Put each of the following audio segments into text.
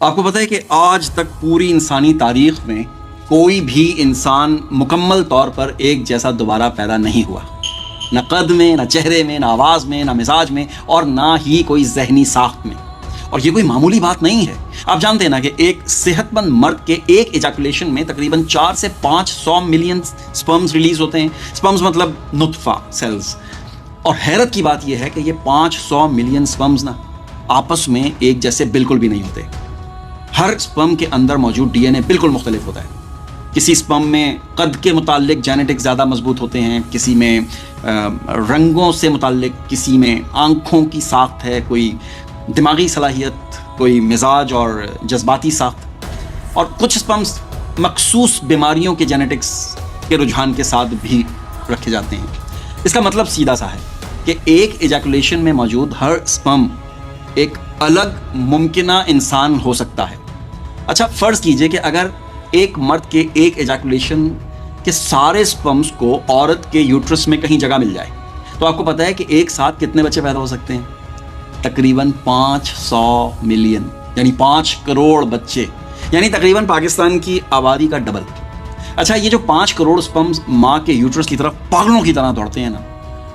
آپ کو پتہ ہے کہ آج تک پوری انسانی تاریخ میں کوئی بھی انسان مکمل طور پر ایک جیسا دوبارہ پیدا نہیں ہوا، نہ قد میں، نہ چہرے میں، نہ آواز میں، نہ مزاج میں، اور نہ ہی کوئی ذہنی ساخت میں۔ اور یہ کوئی معمولی بات نہیں ہے۔ آپ جانتے ہیں نا کہ ایک صحت مند مرد کے ایک ایجاکولیشن میں تقریباً 4 سے 500 ملین سپرمز ریلیز ہوتے ہیں۔ سپرمز مطلب نطفہ سیلز۔ اور حیرت کی بات یہ ہے کہ یہ 500 ملین سپرمز نا آپس میں ایک جیسے بالکل بھی نہیں ہوتے۔ ہر سپرم کے اندر موجود ڈی این اے بالکل مختلف ہوتا ہے۔ کسی سپرم میں قد کے متعلق جینیٹک زیادہ مضبوط ہوتے ہیں، کسی میں رنگوں سے متعلق، کسی میں آنکھوں کی ساخت ہے، کوئی دماغی صلاحیت، کوئی مزاج اور جذباتی ساخت، اور کچھ سپرمز مخصوص بیماریوں کے جینیٹکس کے رجحان کے ساتھ بھی رکھے جاتے ہیں۔ اس کا مطلب سیدھا سا ہے کہ ایک ایجاکولیشن میں موجود ہر سپرم ایک الگ ممکنہ انسان ہو سکتا ہے۔ اچھا فرض کیجئے کہ اگر ایک مرد کے ایک ایجاکولیشن کے سارے سپرمز کو عورت کے یوٹرس میں کہیں جگہ مل جائے تو آپ کو پتہ ہے کہ ایک ساتھ کتنے بچے پیدا ہو سکتے ہیں؟ تقریباً 500 ملین، یعنی 5 کروڑ بچے، یعنی تقریباً پاکستان کی آبادی کا ڈبل۔ اچھا یہ جو 5 کروڑ سپرمز ماں کے یوٹرس کی طرف پاگلوں کی طرح دوڑتے ہیں نا،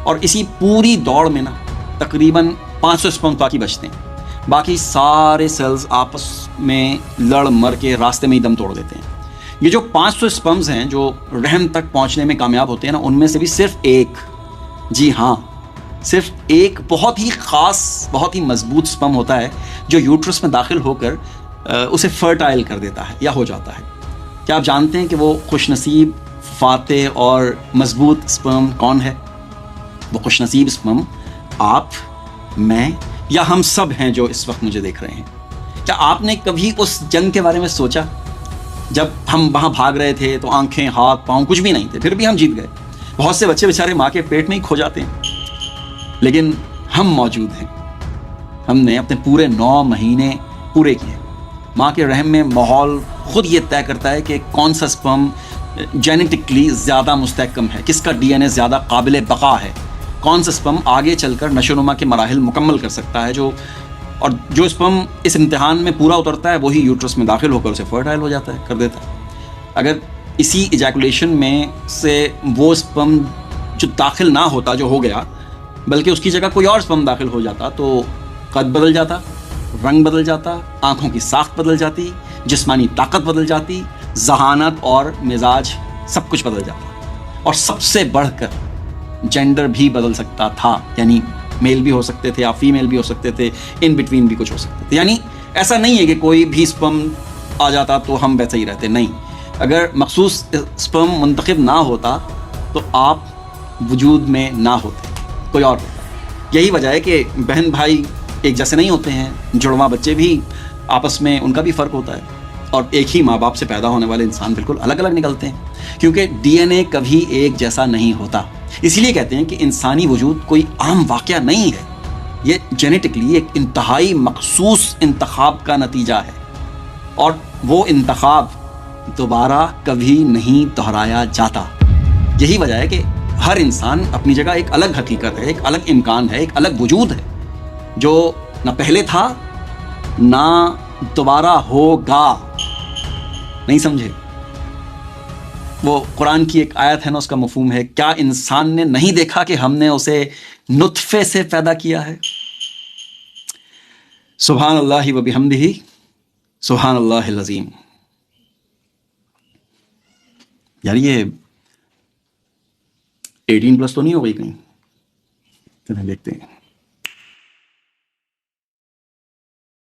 اور اسی پوری دوڑ میں نا تقریباً 500 سپرم باقی بچتے ہیں، باقی سارے سیلز آپس میں لڑ مر کے راستے میں ہی دم توڑ دیتے ہیں۔ یہ جو 500 سپرمز ہیں جو رحم تک پہنچنے میں کامیاب ہوتے ہیں نا، ان میں سے بھی صرف ایک، جی ہاں صرف ایک بہت ہی خاص، بہت ہی مضبوط سپرم ہوتا ہے جو یوٹرس میں داخل ہو کر اسے فرٹائل کر دیتا ہے یا ہو جاتا ہے۔ کیا آپ جانتے ہیں کہ وہ خوش نصیب، فاتح اور مضبوط سپرم کون ہے؟ وہ خوش نصیب سپرم آپ، میں یا ہم سب ہیں جو اس وقت مجھے دیکھ رہے ہیں۔ کیا آپ نے کبھی اس جنگ کے بارے میں سوچا جب ہم وہاں بھاگ رہے تھے تو آنکھیں، ہاتھ، پاؤں کچھ بھی نہیں تھے، پھر بھی ہم جیت گئے؟ بہت سے بچے بیچارے ماں کے پیٹ میں ہی کھو جاتے ہیں، لیکن ہم موجود ہیں۔ ہم نے اپنے پورے 9 مہینے پورے کیے۔ ماں کے رحم میں ماحول خود یہ طے کرتا ہے کہ کون سا سپرم جینیٹکلی زیادہ مستحکم ہے، کس کا ڈی این اے زیادہ قابل بقا ہے، کون سا سپرم آگے چل کر نشو و نما کے مراحل مکمل کر سکتا ہے، اور جو سپرم اس امتحان میں پورا اترتا ہے وہی یوٹرس میں داخل ہو کر اسے فرٹائل ہو جاتا ہے، کر دیتا ہے۔ اگر اسی ایجاکولیشن میں سے وہ سپرم جو داخل نہ ہوتا، جو ہو گیا، بلکہ اس کی جگہ کوئی اور سپرم داخل ہو جاتا تو قد بدل جاتا، رنگ بدل جاتا، آنکھوں کی ساخت بدل جاتی، جسمانی طاقت بدل جاتی، ذہانت اور مزاج سب کچھ بدل جاتا، اور سب سے بڑھ کر جینڈر بھی بدل سکتا تھا، یعنی میل بھی ہو سکتے تھے، آپ فیمیل بھی ہو سکتے تھے، ان بٹوین بھی کچھ ہو سکتے تھے۔ یعنی ایسا نہیں ہے کہ کوئی بھی سپرم آ جاتا تو ہم ویسے ہی رہتے، نہیں۔ اگر مخصوص سپرم منتخب نہ ہوتا تو آپ وجود میں نہ ہوتے، کوئی اور ہوتا۔ یہی وجہ ہے کہ بہن بھائی ایک جیسے نہیں ہوتے ہیں، جڑواں بچے بھی آپس میں ان کا بھی فرق ہوتا ہے، اور ایک ہی ماں باپ سے پیدا ہونے والے انسان بالکل الگ الگ نکلتے ہیں، کیونکہ ڈی این اے کبھی ایک جیسا نہیں ہوتا۔ اسی لیے کہتے ہیں کہ انسانی وجود کوئی عام واقعہ نہیں ہے، یہ جینیٹکلی ایک انتہائی مخصوص انتخاب کا نتیجہ ہے، اور وہ انتخاب دوبارہ کبھی نہیں دہرایا جاتا۔ یہی وجہ ہے کہ ہر انسان اپنی جگہ ایک الگ حقیقت ہے، ایک الگ امکان ہے، ایک الگ وجود ہے جو نہ پہلے تھا نہ دوبارہ ہوگا۔ نہیں سمجھے؟ وہ قرآن کی ایک آیت ہے نا، اس کا مفہوم ہے، کیا انسان نے نہیں دیکھا کہ ہم نے اسے نطفے سے پیدا کیا ہے؟ سبحان اللہ و بحمدہ، سبحان اللہ العظیم۔ یار یہ 18+ تو نہیں ہو گئی کہیں؟ چلیں دیکھتے ہیں۔